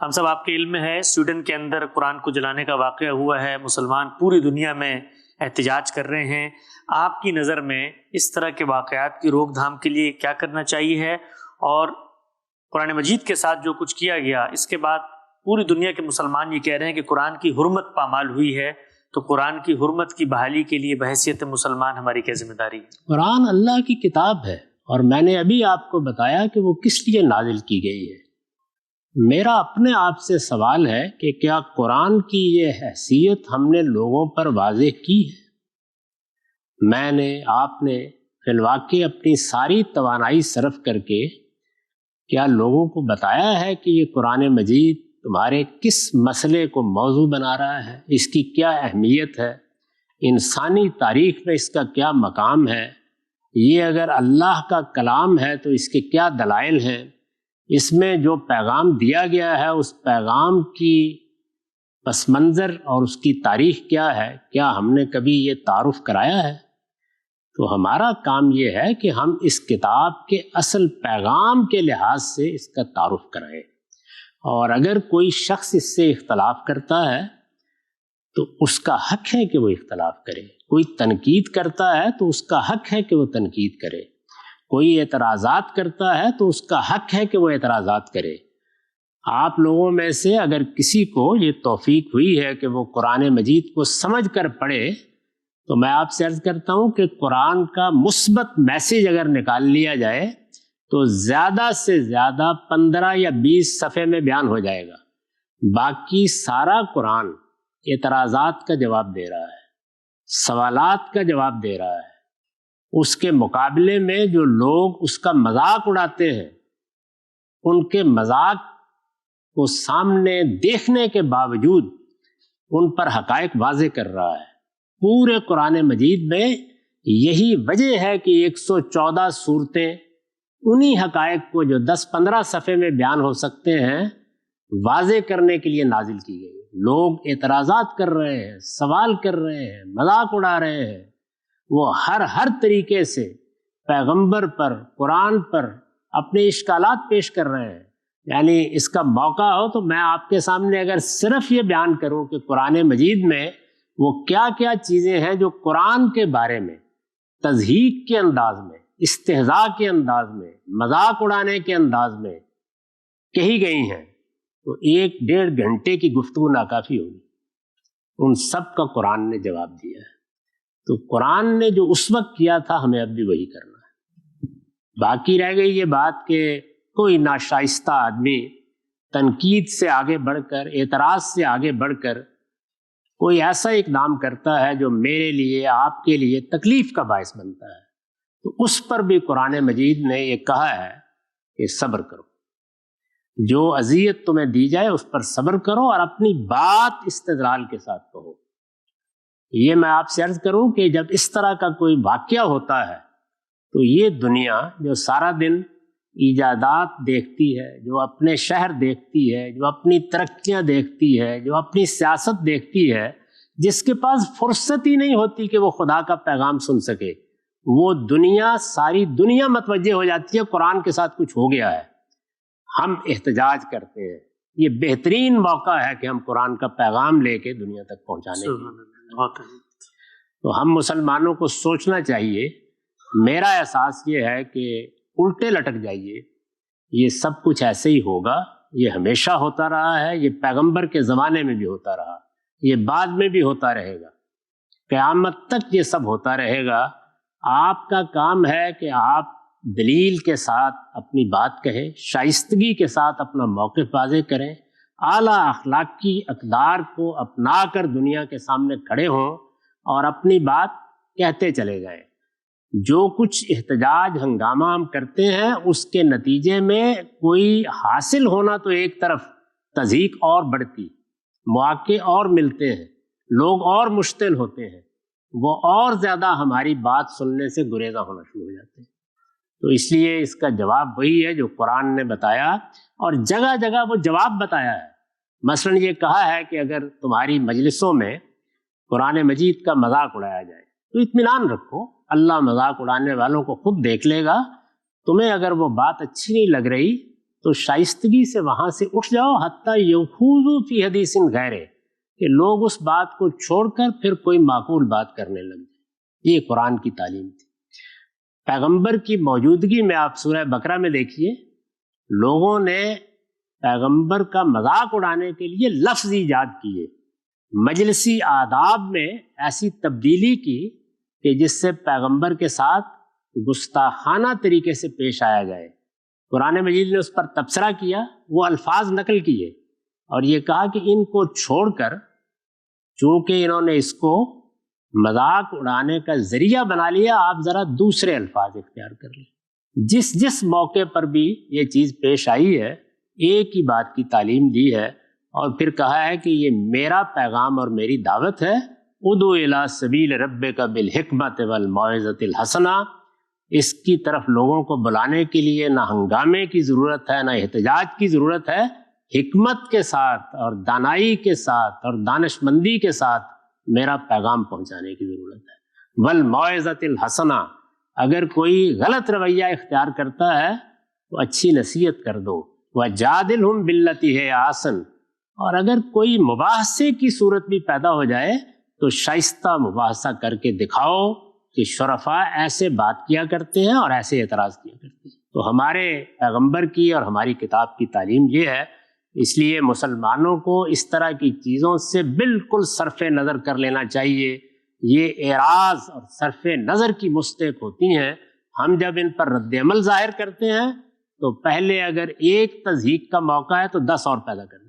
ہم سب آپ کے علم میں ہے سویڈن کے اندر قرآن کو جلانے کا واقعہ ہوا ہے، مسلمان پوری دنیا میں احتجاج کر رہے ہیں۔ آپ کی نظر میں اس طرح کے واقعات کی روک تھام کے لیے کیا کرنا چاہیے ہے، اور قرآن مجید کے ساتھ جو کچھ کیا گیا اس کے بعد پوری دنیا کے مسلمان یہ کہہ رہے ہیں کہ قرآن کی حرمت پامال ہوئی ہے، تو قرآن کی حرمت کی بحالی کے لیے بحیثیت مسلمان ہماری کیا ذمہ داری ہے؟ قرآن اللہ کی کتاب ہے، اور میں نے ابھی آپ کو بتایا کہ وہ کس لیے نازل کی گئی ہے۔ میرا اپنے آپ سے سوال ہے کہ کیا قرآن کی یہ حیثیت ہم نے لوگوں پر واضح کی ہے؟ میں نے، آپ نے فی الواقع اپنی ساری توانائی صرف کر کے کیا لوگوں کو بتایا ہے کہ یہ قرآن مجید تمہارے کس مسئلے کو موضوع بنا رہا ہے، اس کی کیا اہمیت ہے، انسانی تاریخ میں اس کا کیا مقام ہے، یہ اگر اللہ کا کلام ہے تو اس کے کیا دلائل ہیں، اس میں جو پیغام دیا گیا ہے اس پیغام کی پس منظر اور اس کی تاریخ کیا ہے، کیا ہم نے کبھی یہ تعارف کرایا ہے؟ تو ہمارا کام یہ ہے کہ ہم اس کتاب کے اصل پیغام کے لحاظ سے اس کا تعارف کرائیں، اور اگر کوئی شخص اس سے اختلاف کرتا ہے تو اس کا حق ہے کہ وہ اختلاف کرے، کوئی تنقید کرتا ہے تو اس کا حق ہے کہ وہ تنقید کرے، کوئی اعتراضات کرتا ہے تو اس کا حق ہے کہ وہ اعتراضات کرے۔ آپ لوگوں میں سے اگر کسی کو یہ توفیق ہوئی ہے کہ وہ قرآن مجید کو سمجھ کر پڑھے تو میں آپ سے عرض کرتا ہوں کہ قرآن کا مثبت میسج اگر نکال لیا جائے تو زیادہ سے زیادہ 15 یا 20 صفحے میں بیان ہو جائے گا۔ باقی سارا قرآن اعتراضات کا جواب دے رہا ہے، سوالات کا جواب دے رہا ہے۔ اس کے مقابلے میں جو لوگ اس کا مذاق اڑاتے ہیں، ان کے مذاق کو سامنے دیکھنے کے باوجود ان پر حقائق واضح کر رہا ہے۔ پورے قرآن مجید میں یہی وجہ ہے کہ 114 صورتیں انہی حقائق کو جو 10-15 صفحے میں بیان ہو سکتے ہیں واضح کرنے کے لیے نازل کی گئی۔ لوگ اعتراضات کر رہے ہیں، سوال کر رہے ہیں، مذاق اڑا رہے ہیں، وہ ہر طریقے سے پیغمبر پر، قرآن پر اپنے اشکالات پیش کر رہے ہیں۔ یعنی اس کا موقع ہو تو میں آپ کے سامنے اگر صرف یہ بیان کروں کہ قرآن مجید میں وہ کیا کیا چیزیں ہیں جو قرآن کے بارے میں تضحیک کے انداز میں، استہزاء کے انداز میں، مذاق اڑانے کے انداز میں کہی گئی ہیں تو 1-1.5 گھنٹے کی گفتگو ناکافی ہوگی۔ ان سب کا قرآن نے جواب دیا ہے۔ تو قرآن نے جو اس وقت کیا تھا ہمیں اب بھی وہی کرنا ہے۔ باقی رہ گئی یہ بات کہ کوئی ناشائستہ آدمی تنقید سے آگے بڑھ کر، اعتراض سے آگے بڑھ کر کوئی ایسا اقدام کرتا ہے جو میرے لیے، آپ کے لیے تکلیف کا باعث بنتا ہے، تو اس پر بھی قرآن مجید نے یہ کہا ہے کہ صبر کرو، جو اذیت تمہیں دی جائے اس پر صبر کرو اور اپنی بات استدلال کے ساتھ کہو۔ یہ میں آپ سے عرض کروں کہ جب اس طرح کا کوئی واقعہ ہوتا ہے تو یہ دنیا جو سارا دن ایجادات دیکھتی ہے، جو اپنے شہر دیکھتی ہے، جو اپنی ترقیاں دیکھتی ہے، جو اپنی سیاست دیکھتی ہے، جس کے پاس فرصت ہی نہیں ہوتی کہ وہ خدا کا پیغام سن سکے، وہ دنیا، ساری دنیا متوجہ ہو جاتی ہے قرآن کے ساتھ کچھ ہو گیا ہے، ہم احتجاج کرتے ہیں۔ یہ بہترین موقع ہے کہ ہم قرآن کا پیغام لے کے دنیا تک پہنچانے کی۔ تو ہم مسلمانوں کو سوچنا چاہیے، میرا احساس یہ ہے کہ الٹے لٹک جائیے، یہ سب کچھ ایسے ہی ہوگا، یہ ہمیشہ ہوتا رہا ہے، یہ پیغمبر کے زمانے میں بھی ہوتا رہا، یہ بعد میں بھی ہوتا رہے گا، قیامت تک یہ سب ہوتا رہے گا۔ آپ کا کام ہے کہ آپ دلیل کے ساتھ اپنی بات کہیں، شائستگی کے ساتھ اپنا موقف واضح کریں، اعلیٰ اخلاقی اقدار کو اپنا کر دنیا کے سامنے کھڑے ہوں اور اپنی بات کہتے چلے گئے۔ جو کچھ احتجاج ہنگامہ ہم کرتے ہیں اس کے نتیجے میں کوئی حاصل ہونا تو ایک طرف، تضحیک اور بڑھتی، مواقع اور ملتے ہیں، لوگ اور مشتعل ہوتے ہیں، وہ اور زیادہ ہماری بات سننے سے گریزاں ہونا شروع ہو جاتے ہیں۔ تو اس لیے اس کا جواب وہی ہے جو قرآن نے بتایا، اور جگہ جگہ وہ جواب بتایا ہے۔ مثلا یہ کہا ہے کہ اگر تمہاری مجلسوں میں قرآن مجید کا مذاق اڑایا جائے تو اطمینان رکھو، اللہ مذاق اڑانے والوں کو خود دیکھ لے گا، تمہیں اگر وہ بات اچھی نہیں لگ رہی تو شائستگی سے وہاں سے اٹھ جاؤ، حتیٰ یخوضوا فی حدیث غیرہ، کہ لوگ اس بات کو چھوڑ کر پھر کوئی معقول بات کرنے لگ جائے۔ یہ قرآن کی تعلیم تھی۔ پیغمبر کی موجودگی میں آپ سورہ بقرہ میں دیکھیے، لوگوں نے پیغمبر کا مذاق اڑانے کے لیے لفظ ایجاد کیے، مجلسی آداب میں ایسی تبدیلی کی کہ جس سے پیغمبر کے ساتھ گستاخانہ طریقے سے پیش آیا جائے۔ قرآن مجید نے اس پر تبصرہ کیا، وہ الفاظ نقل کیے اور یہ کہا کہ ان کو چھوڑ کر، چونکہ انہوں نے اس کو مذاق اڑانے کا ذریعہ بنا لیا، آپ ذرا دوسرے الفاظ اختیار کر لیں۔ جس موقع پر بھی یہ چیز پیش آئی ہے، ایک ہی بات کی تعلیم دی ہے اور پھر کہا ہے کہ یہ میرا پیغام اور میری دعوت ہے، ادعو الی سبیل ربک بالحکمت والموعظۃ الحسنہ۔ اس کی طرف لوگوں کو بلانے کے لیے نہ ہنگامے کی ضرورت ہے، نہ احتجاج کی ضرورت ہے، حکمت کے ساتھ اور دانائی کے ساتھ اور دانش مندی کے ساتھ میرا پیغام پہنچانے کی ضرورت ہے۔ والموعظۃ الحسنہ، اگر کوئی غلط رویہ اختیار کرتا ہے تو اچھی نصیحت کر دو۔ وجادلہم باللتی ہی احسن، اور اگر کوئی مباحثے کی صورت بھی پیدا ہو جائے تو شائستہ مباحثہ کر کے دکھاؤ کہ شرفاء ایسے بات کیا کرتے ہیں اور ایسے اعتراض کیا کرتے ہیں۔ تو ہمارے پیغمبر کی اور ہماری کتاب کی تعلیم یہ ہے، اس لیے مسلمانوں کو اس طرح کی چیزوں سے بالکل صرف نظر کر لینا چاہیے۔ یہ اعراض اور صرف نظر کی مستحق ہوتی ہیں۔ ہم جب ان پر رد عمل ظاہر کرتے ہیں تو پہلے اگر ایک تضحیق کا موقع ہے تو 10 اور پیدا کر دیں۔